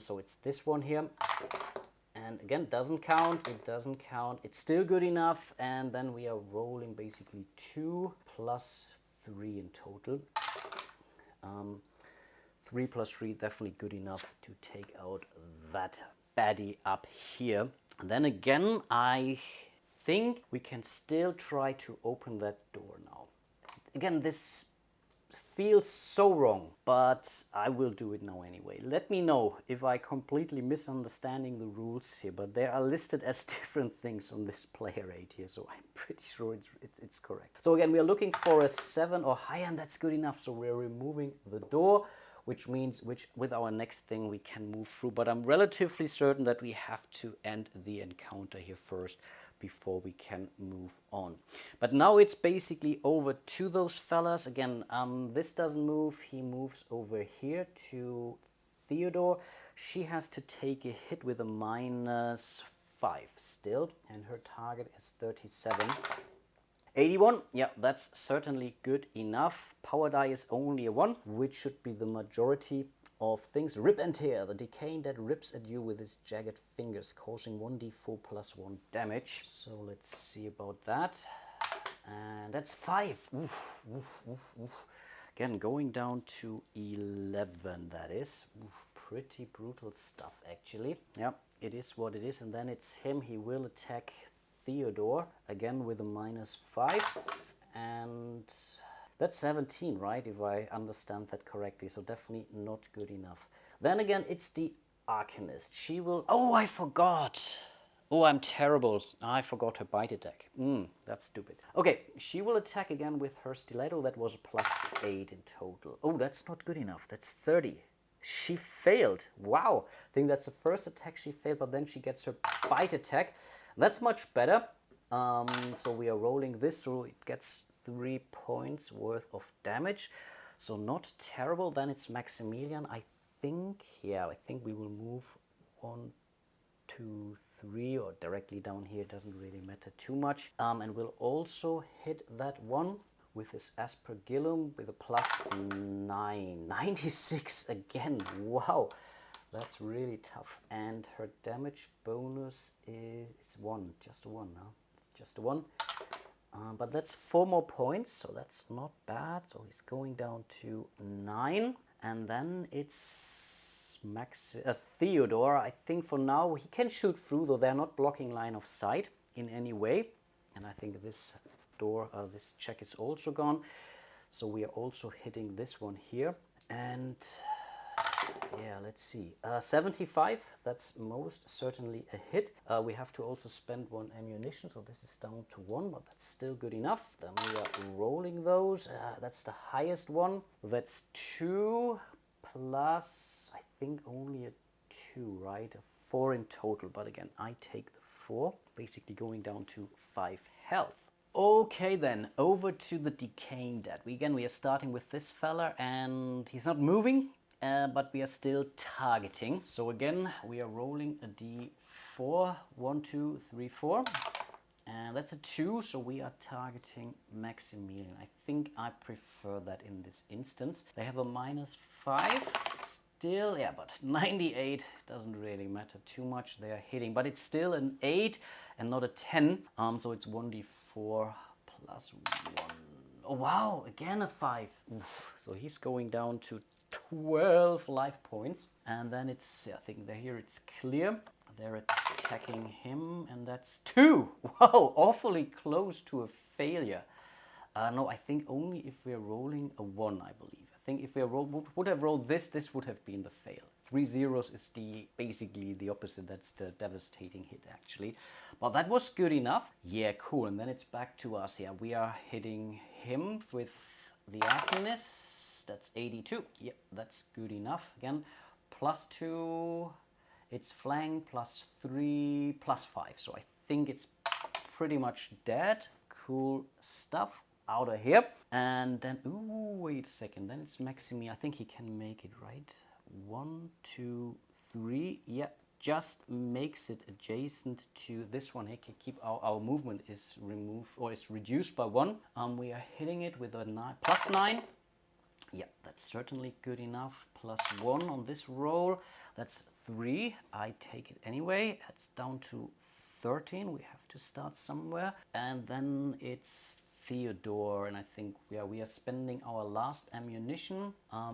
So it's this one here. And again, doesn't count, it doesn't count. It's still good enough. And then we are rolling basically 2 + 3 in total. 3 plus 3, definitely good enough to take out that baddie up here. And then again, I think we can still try to open that door now. Again, this feels so wrong, but I will do it now anyway. Let me know if I completely misunderstanding the rules here, but they are listed as different things on this player aid here, so I'm pretty sure it's correct. So again, we are looking for a 7 or higher, and that's good enough. So we're removing the door, which means with our next thing we can move through, but I'm relatively certain that we have to end the encounter here first before we can move on. But now it's basically over to those fellas. Again, this doesn't move. He moves over here to Theodore. She has to take a hit with a -5 still, and her target is 37. 81, yeah, that's certainly good enough. Power die is only a 1, which should be the majority of things. Rip and tear, the decaying that rips at you with his jagged fingers, causing 1d4 plus 1 damage. So let's see about that. And that's 5. Oof, oof, oof, oof. Again, going down to 11, that is. Oof, pretty brutal stuff, actually. Yeah, it is what it is. And then it's him. He will attack Theodore again with a -5, and that's 17, right, if I understand that correctly, so definitely not good enough. Then again, it's the Arcanist. She will, oh, I forgot. Oh, I'm terrible. I forgot her bite attack. That's stupid. Okay, she will attack again with her stiletto. That was a +8 in total. Oh, that's not good enough. That's 30. She failed. Wow. I think that's the first attack she failed, but then she gets her bite attack. That's much better. So we are rolling this through. It gets 3 points worth of damage. So not terrible. Then it's Maximilian. I think we will move 1, 2, 3, or directly down here. It doesn't really matter too much. And we'll also hit that one with his Aspergillum with a +9. 96 again. Wow. That's really tough. And her damage bonus is 1, just a 1 now. It's just a 1. But that's 4 more points, so that's not bad. So he's going down to 9. And then it's Theodore. I think for now he can shoot through, though they're not blocking line of sight in any way. And I think this door, this check is also gone. So we are also hitting this one here. And yeah, let's see. 75, that's most certainly a hit. We have to also spend 1 ammunition, so this is down to 1, but that's still good enough. Then we are rolling those. That's the highest one. That's 2 plus, I think only a 2, right? A 4 in total, but again, I take the 4, basically going down to 5 health. Okay then, over to the Decaying Dead. We are starting with this fella, and he's not moving. But we are still targeting. So again, we are rolling a d4. 1, 2, 3, 4. And that's a 2, so we are targeting Maximilian. I think I prefer that in this instance. They have a -5 still, yeah, but 98 doesn't really matter too much. They are hitting, but it's still an 8 and not a 10. So it's 1d4 plus 1. Oh wow, again a 5. Oof. So he's going down to 12 life points, and then it's, I think here it's clear. They're attacking him, and that's 2. Wow, awfully close to a failure. No, I think only if we're rolling a 1, I believe. I think if we would have rolled this, this would have been the fail. 3 zeros is basically the opposite. That's the devastating hit, actually. But that was good enough. Yeah, cool. And then it's back to us. Yeah, we are hitting him with the Arcanist. That's 82. Yep, that's good enough. Again, +2. It's flank, +3, +5. So I think it's pretty much dead. Cool stuff. Out of here. And then, ooh, wait a second. Then it's Maximilian. I think he can make it, right? 1, 2, 3. Yeah, just makes it adjacent to this one. He can keep our movement is removed or is reduced by 1. We are hitting it with a +9. Yeah, that's certainly good enough. +1 on this roll. That's 3. I take it anyway. It's down to 13. We have to start somewhere. And then it's Theodore, and I think we are spending our last ammunition. I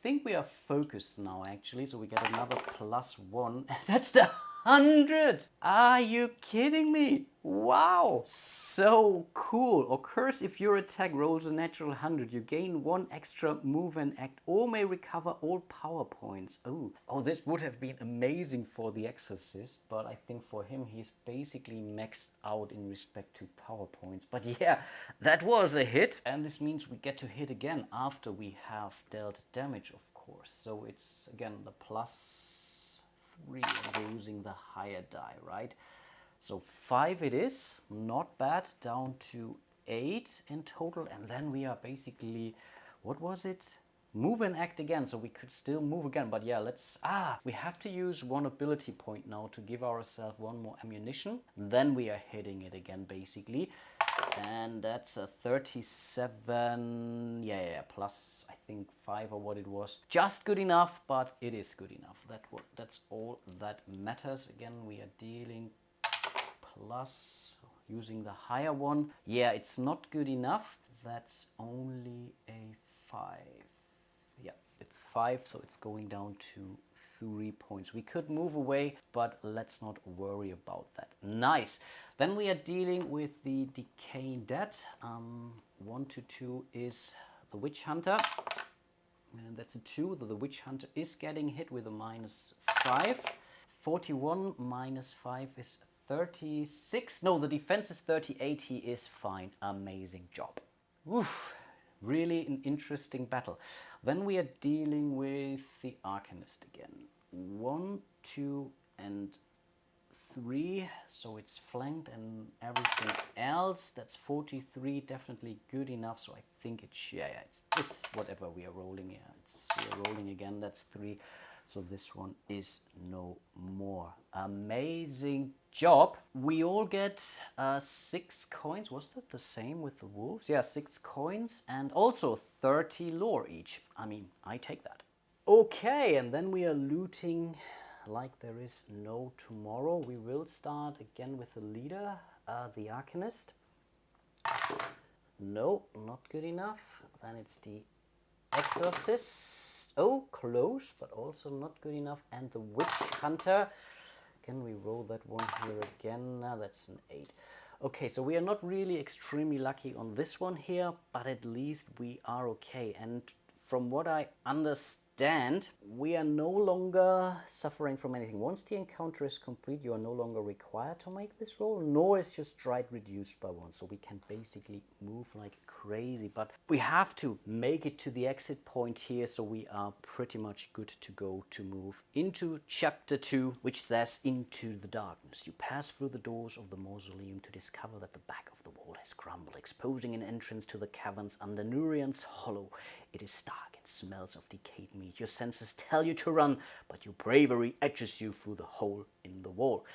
think we are focused now actually, so we get another +1. That's the 100! Are you kidding me? Wow! So cool. Occurs if your attack rolls a natural 100. You gain 1 extra move and act, or may recover all power points. Oh, this would have been amazing for the Exorcist, but I think for him he's basically maxed out in respect to power points. But yeah, that was a hit, and this means we get to hit again after we have dealt damage, of course. So it's again the +3, and we're using the higher die, right? So 5 it is, not bad, down to 8 in total, and then we are basically, what was it? Move and act again, so we could still move again, but yeah, we have to use 1 ability point now to give ourselves 1 more ammunition. Then we are hitting it again, basically, and that's a 37, yeah, plus I think 5 or what it was. Just good enough, but it is good enough. That's all that matters. Again, we are dealing plus, using the higher one. Yeah, it's not good enough. That's only a 5. Yeah, it's 5, so it's going down to 3 points. We could move away, but let's not worry about that. Nice. Then we are dealing with the Decaying Dead. 1 to 2 is the Witch Hunter. And that's a 2. The Witch Hunter is getting hit with a -5. 41 minus 5 is 36. No, the defense is 38. He is fine. Amazing job. Oof. Really an interesting battle. Then we are dealing with the Arcanist again. 1, 2, and 3. So it's flanked and everything else. That's 43. Definitely good enough. So I think it's whatever we are rolling here. We are rolling again. That's 3. So this one is no more. Amazing job. We all get 6 coins. Was that the same with the wolves? Yeah, 6 coins and also 30 lore each. I mean, I take that. Okay, and then we are looting like there is no tomorrow. We will start again with the leader, the Arcanist. No, not good enough. Then it's the Exorcist. Oh, close, but also not good enough. And the Witch Hunter. Can we roll that one here again? That's an 8. Okay, so we are not really extremely lucky on this one here, but at least we are okay. And from what I understand, we are no longer suffering from anything. Once the encounter is complete, you are no longer required to make this roll, nor is your stride reduced by 1. So we can basically move like crazy, but we have to make it to the exit point here, so we are pretty much good to go to move into chapter 2, which says Into the Darkness. You pass through the doors of the mausoleum to discover that the back of the wall has crumbled, exposing an entrance to the caverns under Nurian's hollow. It is dark and smells of decayed meat. Your senses tell you to run, but your bravery edges you through the hole in the wall.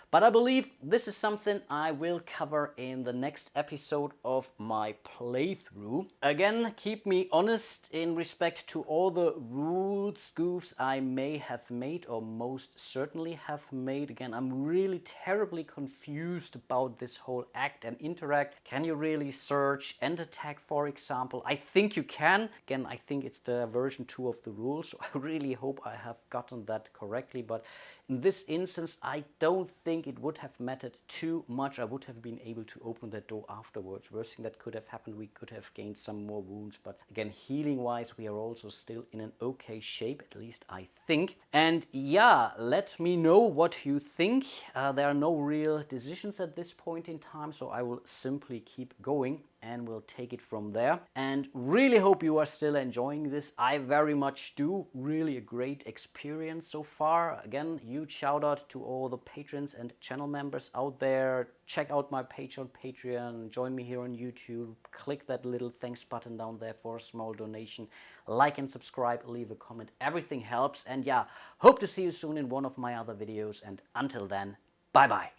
But I believe this is something I will cover in the next episode of my playthrough. Again, keep me honest in respect to all the rules goofs I may have made, or most certainly have made. Again, I'm really terribly confused about this whole act and interact. Can you really search and attack, for example? I think you can. Again, I think it's the version 2 of the rules, so I really hope I have gotten that correctly. But in this instance, I don't think it would have mattered too much. I would have been able to open that door afterwards. Worst thing that could have happened, we could have gained some more wounds. But again, healing wise, we are also still in an okay shape, at least I think. And yeah, let me know what you think. There are no real decisions at this point in time, so I will simply keep going and we'll take it from there. And really hope you are still enjoying this. I very much do. Really a great experience so far. Again, huge shout out to all the patrons and channel members out there. Check out my page on Patreon. Join me here on YouTube. Click that little thanks button down there for a small donation. Like and subscribe, leave a comment. Everything helps. And yeah, hope to see you soon in one of my other videos. And until then, bye bye.